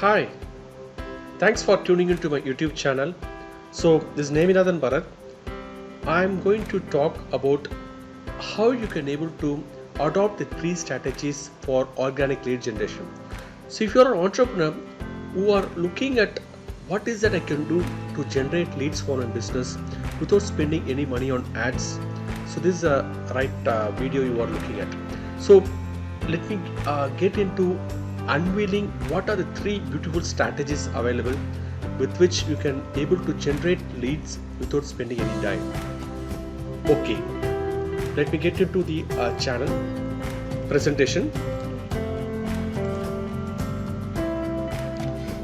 Hi, thanks for tuning into my YouTube channel. So, this is Neminathan Bharat. I'm going to talk about how you can able to adopt the three strategies for organic lead generation. So, if you're an entrepreneur who are looking at what is that I can do to generate leads for my business without spending any money on ads, so this is a right video you are looking at. So, let me get into unveiling what are the three beautiful strategies available with which you can able to generate leads without spending any dime. Okay, let me get into the channel presentation.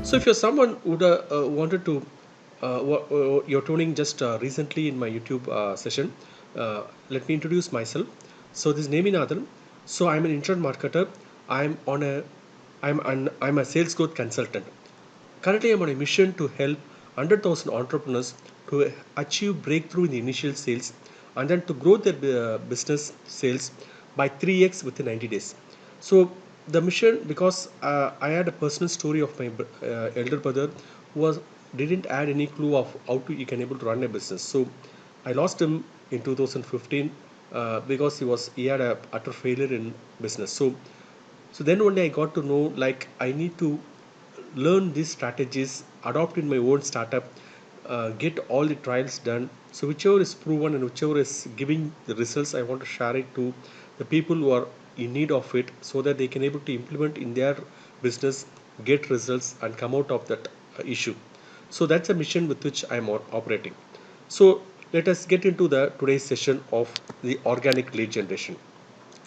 So if you're someone who wanted to you're tuning just recently in my YouTube session, let me introduce myself. So this is Neminathan. So I'm an internet marketer. I'm on a I'm a sales growth consultant. Currently, I'm on a mission to help 100,000 entrepreneurs to achieve breakthrough in the initial sales and then to grow their business sales by 3x within 90 days. So, the mission, because I had a personal story of my elder brother who didn't add any clue of how to he can able to run a business. So, I lost him in 2015 because he had a utter failure in business. So then one day I got to know like I need to learn these strategies, adopt in my own startup, get all the trials done. So whichever is proven and whichever is giving the results, I want to share it to the people who are in need of it, so that they can able to implement in their business, get results, and come out of that issue. So that's a mission with which I am operating. So let us get into the today's session of the organic lead generation.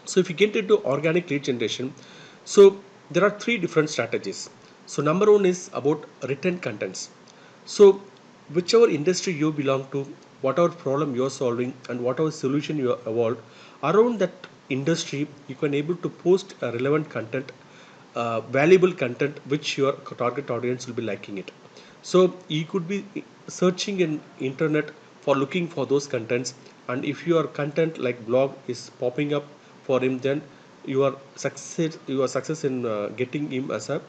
So if you get into organic lead generation, so there are three different strategies. So number one is about written contents. So whichever industry you belong to, whatever problem you are solving and whatever solution you have evolved around that industry, you can able to post a relevant content, valuable content which your target audience will be liking it. So you could be searching in internet for looking for those contents, and if your content like blog is popping up for him, then you are success in getting him as a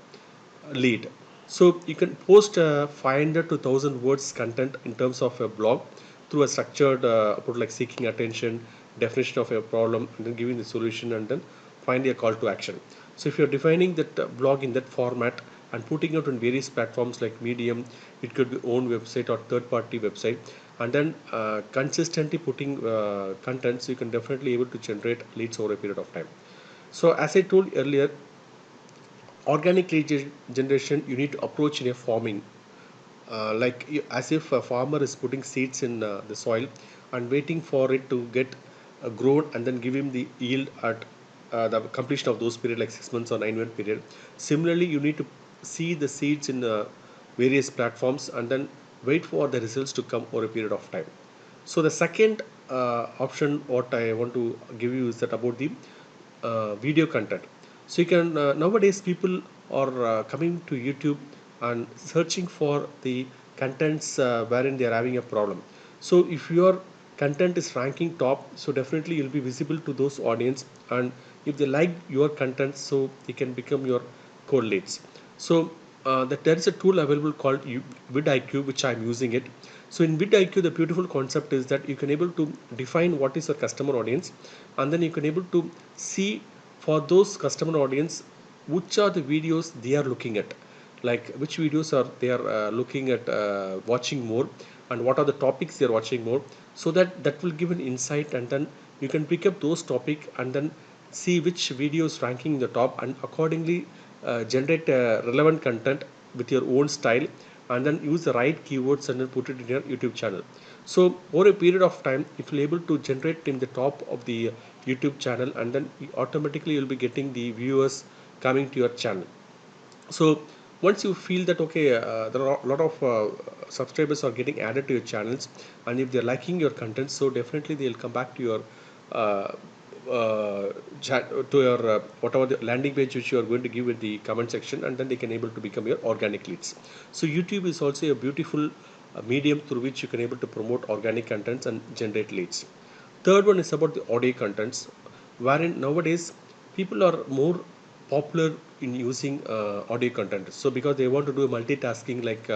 lead. So you can post 500 to 1000 words content in terms of a blog through a structured approach like seeking attention, definition of a problem, and then giving the solution, and then finally a call to action. So if you're defining that blog in that format and putting it on various platforms like Medium, it could be own website or third party website, and then consistently putting content, so you can definitely able to generate leads over a period of time. So as I told earlier, organic lead generation you need to approach in a farming, as if a farmer is putting seeds in the soil and waiting for it to get grown and then give him the yield at the completion of those period like 6 months or 9 month period. Similarly, you need to see the seeds in various platforms and then wait for the results to come over a period of time. So the second option what I want to give you is that about the video content. So you can nowadays people are coming to YouTube and searching for the contents wherein they are having a problem. So if your content is ranking top, so definitely you'll be visible to those audience, and if they like your content, so they can become your cold leads. So that there is a tool available called vidIQ, which I'm using it. So in vidIQ, the beautiful concept is that you can able to define what is your customer audience, and then you can able to see for those customer audience which are the videos they are looking at, like which videos are they are looking at watching more, and what are the topics they are watching more, so that will give an insight, and then you can pick up those topic and then see which videos ranking in the top, and accordingly generate relevant content with your own style, and then use the right keywords and then put it in your YouTube channel. So over a period of time it will able to generate in the top of the YouTube channel, and then automatically you'll be getting the viewers coming to your channel. So once you feel that okay, there are a lot of subscribers are getting added to your channels, and if they're liking your content, so definitely they'll come back to your uh, chat to your whatever the landing page which you are going to give in the comment section, and then they can able to become your organic leads. So YouTube is also a beautiful medium through which you can able to promote organic contents and generate leads. Third one is about the audio contents, wherein nowadays people are more popular in using audio content. So because they want to do multitasking like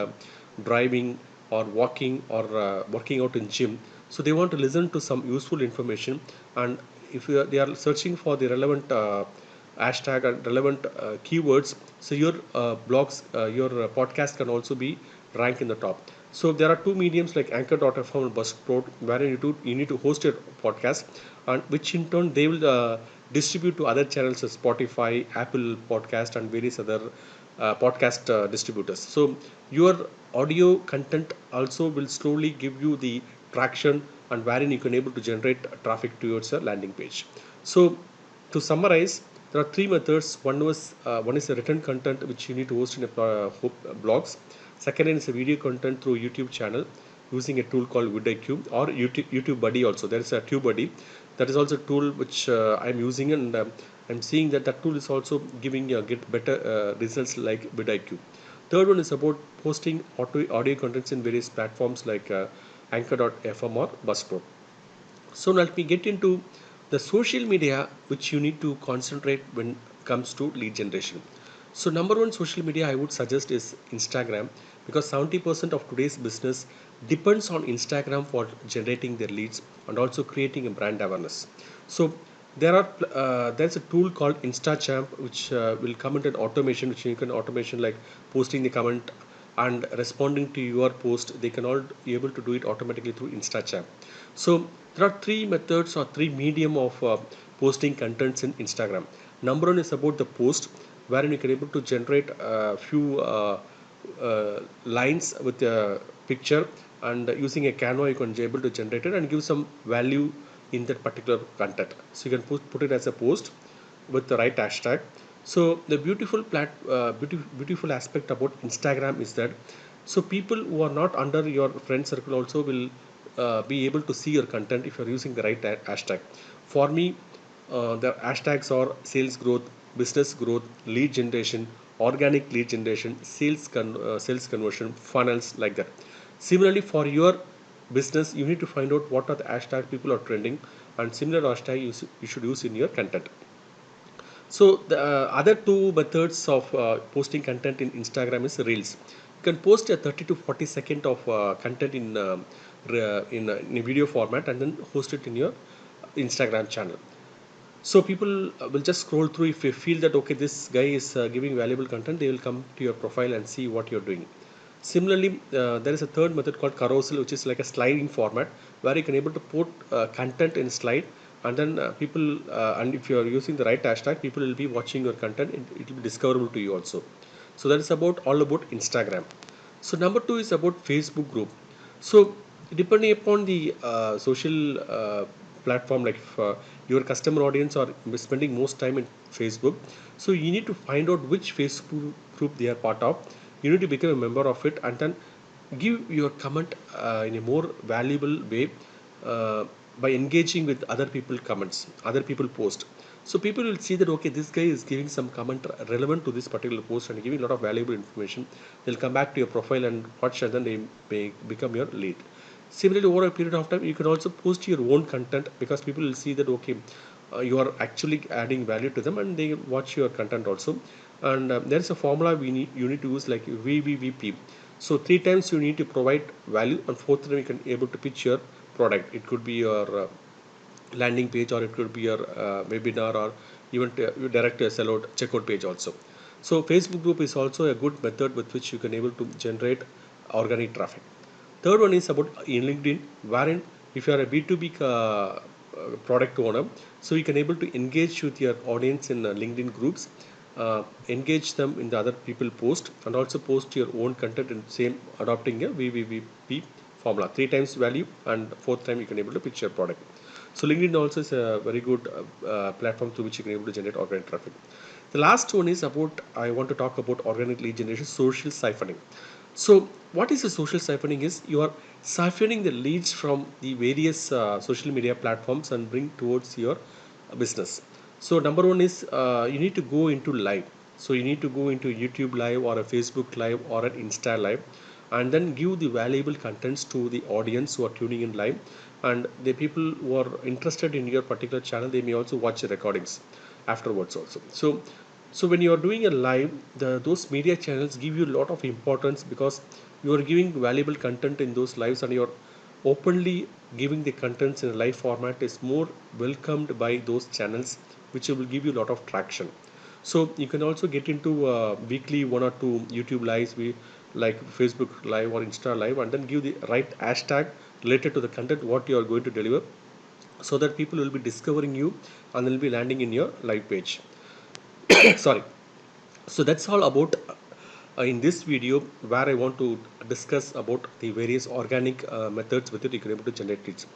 driving or walking or working out in gym, so they want to listen to some useful information. And if they are searching for the relevant hashtag and relevant keywords, so your blogs, your podcast can also be ranked in the top. So there are two mediums like Anchor.fm and Buzzsprout, where you need to host your podcast, and which in turn they will distribute to other channels as Spotify, Apple Podcast, and various other podcast distributors. So your audio content also will slowly give you the traction, and wherein you can able to generate traffic towards a landing page. So to summarize, there are three methods. One is a written content which you need to host in a blogs. Second is a video content through YouTube channel using a tool called vidIQ or YouTube Buddy. Also, there is a TubeBuddy. That is also a tool which I'm using, and I'm seeing that that tool is also giving get better results like vidIQ. Third one is about posting audio contents in various platforms like Anchor.fm or Buzzsprout. So now let me get into the social media which you need to concentrate when it comes to lead generation. So number one social media I would suggest is Instagram, because 70% of today's business depends on Instagram for generating their leads and also creating a brand awareness. So there's a tool called InstaChamp which will comment an automation, which you can automation like posting the comment and responding to your post. They can all be able to do it automatically through InstaChamp. So there are three methods or three medium of posting contents in Instagram. Number one is about the post, wherein you can able to generate a few lines with a picture, and using a Canva you can be able to generate it and give some value in that particular content. So you can put it as a post with the right hashtag. So the beautiful aspect about Instagram is that so people who are not under your friend circle also will be able to see your content if you are using the right hashtag. For me, the hashtags are sales growth, business growth, lead generation, organic lead generation, sales conversion, funnels like that. Similarly, for your business, you need to find out what are the hashtags people are trending, and similar hashtag you should use in your content. So the other two methods of posting content in Instagram is Reels. You can post a 30 to 40 second of content in a video format and then host it in your Instagram channel. So people will just scroll through. If they feel that okay, this guy is giving valuable content, they will come to your profile and see what you're doing. Similarly, there is a third method called carousel, which is like a sliding format where you can able to put content in slide, and then and if you are using the right hashtag, people will be watching your content. It will be discoverable to you also. So that is about all about Instagram. So number two is about Facebook group. So depending upon the social platform, like if, your customer audience are spending most time in Facebook, so you need to find out which Facebook group they are part of. You need to become a member of it and then give your comment in a more valuable way by engaging with other people comments, other people post. So people will see that okay, this guy is giving some comment relevant to this particular post and giving a lot of valuable information. They'll come back to your profile and watch, and then they may become your lead. Similarly, over a period of time, you can also post your own content, because people will see that okay, you are actually adding value to them and they watch your content also. And there is a formula you need to use like VVVP. So three times you need to provide value, and fourth time you can able to pitch your product. It could be your landing page, or it could be your webinar, or even you direct a sellout checkout page also. So Facebook group is also a good method with which you can able to generate organic traffic. Third one is about in LinkedIn, wherein if you are a B2B product owner, so you can able to engage with your audience in LinkedIn groups, engage them in the other people post, and also post your own content in same adopting a VVVP formula. Three times value, and fourth time you can able to pitch your product. So LinkedIn also is a very good platform through which you can able to generate organic traffic. The last one is about, I want to talk about organic lead generation, social siphoning. So what is a social siphoning is you are siphoning the leads from the various social media platforms and bring towards your business. So number one is you need to go into live. So you need to go into YouTube live or a Facebook live or an Insta live, and then give the valuable contents to the audience who are tuning in live, and the people who are interested in your particular channel, they may also watch the recordings afterwards also. So So when you are doing a live, those media channels give you a lot of importance because you are giving valuable content in those lives, and you're openly giving the contents in a live format is more welcomed by those channels, which will give you a lot of traction. So you can also get into weekly 1 or 2 YouTube lives, we like Facebook live or Insta live, and then give the right hashtag related to the content what you are going to deliver, so that people will be discovering you and will be landing in your live page. Sorry. So that's all about in this video, where I want to discuss about the various organic methods with it you can able to generate leads.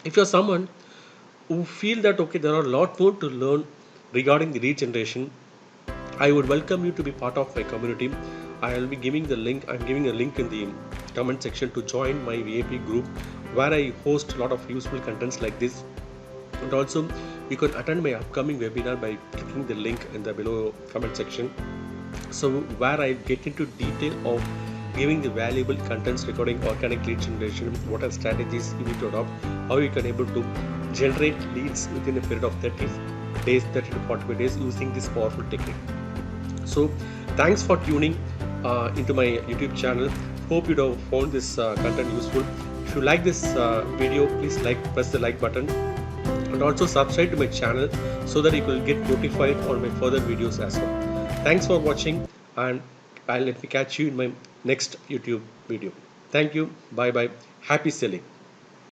If you're someone who feel that okay, there are a lot more to learn regarding the lead generation, I would welcome you to be part of my community. I will be giving the link. I'm giving a link in the comment section to join my VIP group, where I host a lot of useful contents like this. And also, you can attend my upcoming webinar by clicking the link in the below comment section. So where I get into detail of giving the valuable contents regarding organic lead generation, what are strategies you need to adopt, how you can able to generate leads within a period of 30 days, 30 to 45 days using this powerful technique. So thanks for tuning into my YouTube channel. Hope you have found this content useful. If you like this video, please press the like button, and also subscribe to my channel so that you will get notified on my further videos as well. Thanks for watching, and I'll let me catch you in my next YouTube video. Thank you. Bye bye. Happy selling.